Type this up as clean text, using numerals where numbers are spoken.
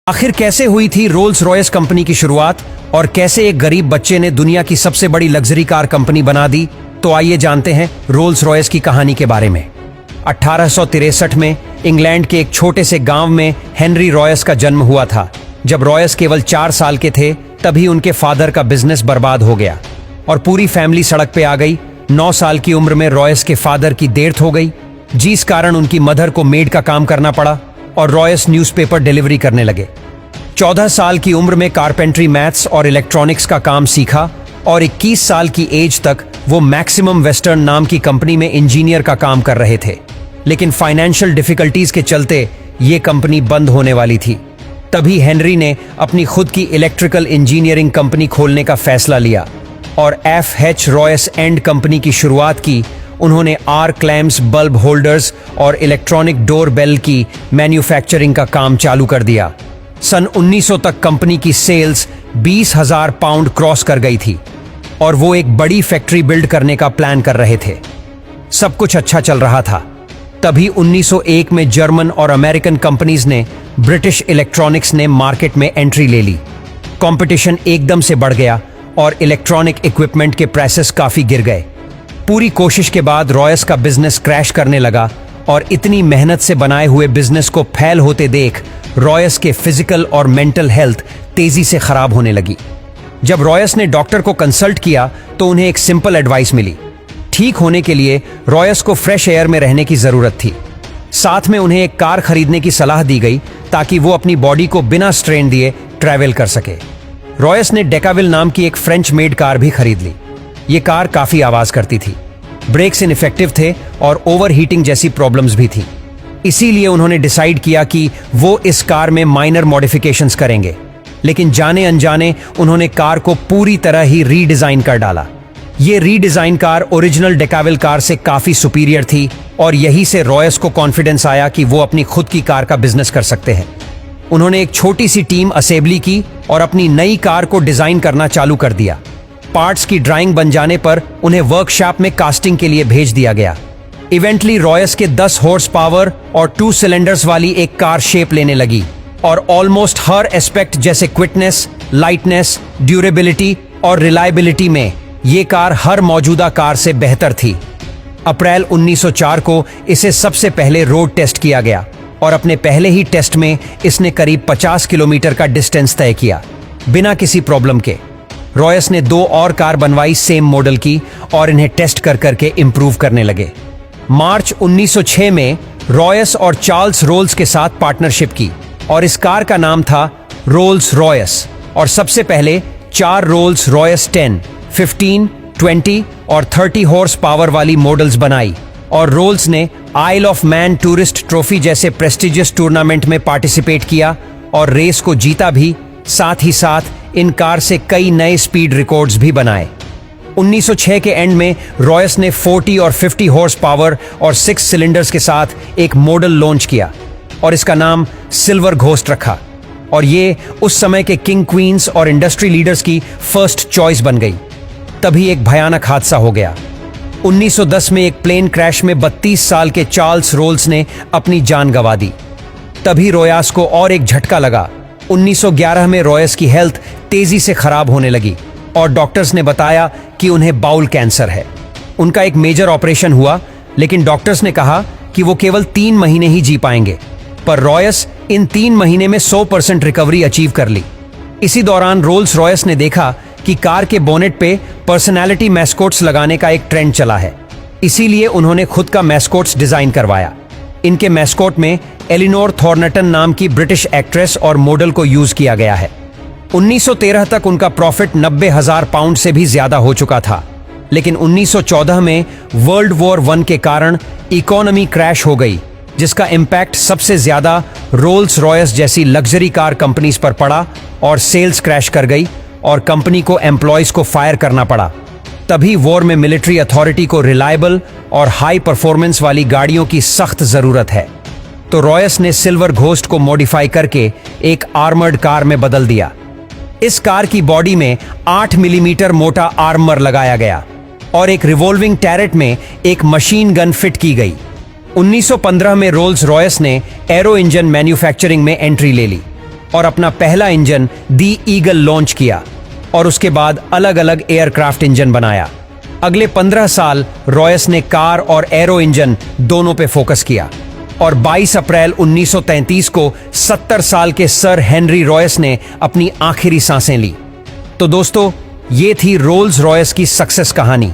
आखिर कैसे हुई थी रोल्स रॉयस कंपनी की शुरुआत और कैसे एक गरीब बच्चे ने दुनिया की सबसे बड़ी लग्जरी कार कंपनी बना दी? तो आइए जानते हैं रोल्स रॉयस की कहानी के बारे में। 1863 में इंग्लैंड के एक छोटे से गांव में हेनरी रॉयस का जन्म हुआ था। जब रॉयस केवल 4 साल के थे तभी उनके फादर का बिजनेस बर्बाद हो गया और पूरी फैमिली सड़क पे आ गई। 9 साल की उम्र में रॉयस के फादर की डेथ हो गई, जिस कारण उनकी मदर को मेड का काम करना पड़ा और रॉयस न्यूज़पेपर डिलीवरी करने लगे। 14 साल की उम्र में कारपेंट्री, मैथ्स और इलेक्ट्रॉनिक्स का काम सीखा और 21 साल की एज तक वो मैक्सिमम वेस्टर्न नाम की कंपनी में इंजीनियर का काम कर रहे थे। लेकिन फाइनेंशियल डिफिकल्टीज के चलते ये कंपनी बंद होने वाली थी। तभी हेनरी ने अपनी खुद की इलेक्ट्रिकल इंजीनियरिंग कंपनी खोलने का फैसला लिया और FH रॉयस एंड कंपनी की शुरुआत की। उन्होंने आर्क लैम्प्स, बल्ब होल्डर्स और इलेक्ट्रॉनिक डोर बेल की मैन्युफैक्चरिंग का काम चालू कर दिया। सन 1900 तक कंपनी की सेल्स 20,000 पाउंड क्रॉस कर गई थी और वो एक बड़ी फैक्ट्री बिल्ड करने का प्लान कर रहे थे। सब कुछ अच्छा चल रहा था। तभी 1901 में जर्मन और अमेरिकन कंपनीज ने ब्रिटिश इलेक्ट्रॉनिक्स ने मार्केट में एंट्री ले ली। कंपटीशन एकदम से बढ़ गया और इलेक्ट्रॉनिक इक्विपमेंट के प्राइसेस काफी गिर गए। पूरी कोशिश के बाद रॉयस का बिजनेस क्रैश करने लगा और इतनी मेहनत से बनाए हुए बिजनेस को फेल होते देख रॉयस के फिजिकल और मेंटल हेल्थ तेजी से खराब होने लगी। जब रॉयस ने डॉक्टर को कंसल्ट किया तो उन्हें एक सिंपल एडवाइस मिली। ठीक होने के लिए रॉयस को फ्रेश एयर में रहने की जरूरत थी। साथ में उन्हें एक कार खरीदने की सलाह दी गई ताकि वो अपनी बॉडी को बिना स्ट्रेन दिए ट्रैवल कर सके। रॉयस ने डेकाविल नाम की एक फ्रेंच मेड कार भी खरीद ली। ये कार काफी आवाज करती थी, ब्रेक्स इनइफेक्टिव थे और ओवर हीटिंग जैसी प्रॉब्लम्स भी थी। इसीलिए उन्होंने डिसाइड किया कि वो इस कार में माइनर मॉडिफिकेशंस करेंगे। लेकिन जाने अनजाने उन्होंने कार को पूरी तरह ही रीडिजाइन कर डाला। ये रीडिजाइन कार ओरिजिनल डेकाविल कार से काफी सुपीरियर थी और यही से रॉयस को कॉन्फिडेंस आया कि वो अपनी खुद की कार का बिजनेस कर सकते हैं। उन्होंने एक छोटी सी टीम असेंबली की और अपनी नई कार को डिजाइन करना चालू कर दिया। पार्ट्स की ड्राइंग बन जाने पर उन्हें वर्कशॉप में कास्टिंग के लिए भेज दिया गया। इवेंटली रॉयस के 10 हॉर्स पावर और 2 सिलेंडर्स वाली एक कार शेप लेने लगी और ऑलमोस्ट हर एस्पेक्ट जैसे क्विकनेस, लाइटनेस, ड्यूरेबिलिटी और रिलायबिलिटी में ये कार हर मौजूदा कार से बेहतर थी। अप्रैल 1904 को इसे सबसे पहले रोड टेस्ट किया गया और अपने पहले ही टेस्ट में इसने करीब 50 किलोमीटर का डिस्टेंस तय किया बिना किसी प्रॉब्लम के। रॉयस ने 2 और कार बनवाई सेम मॉडल की और इन्हें टेस्ट कर करके इंप्रूव करने लगे। मार्च 1906 में रॉयस और चार्ल्स रोल्स के साथ पार्टनरशिप की और इस कार का नाम था रोल्स रॉयस और सबसे पहले 4 रोल्स रॉयस 10, 15, 20 और 30 हॉर्स पावर वाली मॉडल्स बनाई और रोल्स ने आइल ऑफ मैन टूरिस्ट ट्रॉफी जैसे प्रेस्टिजियस टूर्नामेंट में पार्टिसिपेट किया और रेस को जीता भी। साथ ही साथ इन कार से कई नए स्पीड रिकॉर्ड्स भी बनाए। 1906 के एंड में रॉयस ने 40 और 50 हॉर्स पावर और 6 सिलेंडर्स के साथ एक मॉडल लॉन्च किया और इसका नाम सिल्वर घोस्ट रखा और ये उस समय के किंग, क्वींस और इंडस्ट्री लीडर्स की फर्स्ट चॉइस बन गई। तभी एक भयानक हादसा हो गया। 1910 में एक प्लेन क्रैश में 32 साल के चार्ल्स रोल्स ने अपनी जान गंवा दी। तभी रॉयस को और एक झटका लगा। 1911 में रॉयस की हेल्थ तेजी से खराब होने लगी और डॉक्टर्स ने बताया कि उन्हें बाउल कैंसर है। उनका एक मेजर ऑपरेशन हुआ लेकिन डॉक्टर्स ने कहा कि वो केवल 3 महीने ही जी पाएंगे, पर रॉयस इन 3 महीने में 100% रिकवरी अचीव कर ली। इसी दौरान रोल्स रॉयस ने देखा कि कार के बोनेट पे पर्सनैलिटी मैस्कोट्स लगाने का एक ट्रेंड चला है। इसीलिए उन्होंने खुद का मैस्कोट्स डिजाइन करवाया। इनके मैस्कोट में एलिनोर थॉर्नटन नाम की ब्रिटिश एक्ट्रेस और मॉडल को यूज किया गया है। 1913 तक उनका प्रॉफिट 90,000 पाउंड से भी ज्यादा हो चुका था, लेकिन 1914 में वर्ल्ड वॉर 1 के कारण इकोनॉमी क्रैश हो गई, जिसका इम्पैक्ट सबसे ज्यादा रोल्स रॉयस जैसी लग्जरी कार कंपनीज पर पड़ा और सेल्स क्रैश कर गई और कंपनी को एम्प्लॉयज को फायर करना पड़ा। तभी वॉर में मिलिट्री अथॉरिटी को रिलायबल और हाई परफॉर्मेंस वाली गाड़ियों की सख्त जरूरत है, तो रॉयस ने सिल्वर घोस्ट को मॉडिफाई करके एक आर्मर्ड कार में बदल दिया। इस कार की बॉडी में 8 मिलीमीटर मोटा आर्मर लगाया गया और एक रिवॉल्विंग टैरेट में एक मशीन गन फिट की गई। 1915 में रोल्स रॉयस ने एरो इंजन मैन्युफैक्चरिंग में एंट्री ले ली और अपना पहला इंजन दी ईगल लॉन्च किया और उसके बाद अलग अलग एयरक्राफ्ट इंजन बनाया। अगले 15 साल रॉयस ने कार और एरो इंजन दोनों पे फोकस किया और 22 अप्रैल 1933 को 70 साल के सर हेनरी रॉयस ने अपनी आखिरी सांसें ली। तो दोस्तों, ये थी रोल्स रॉयस की सक्सेस कहानी।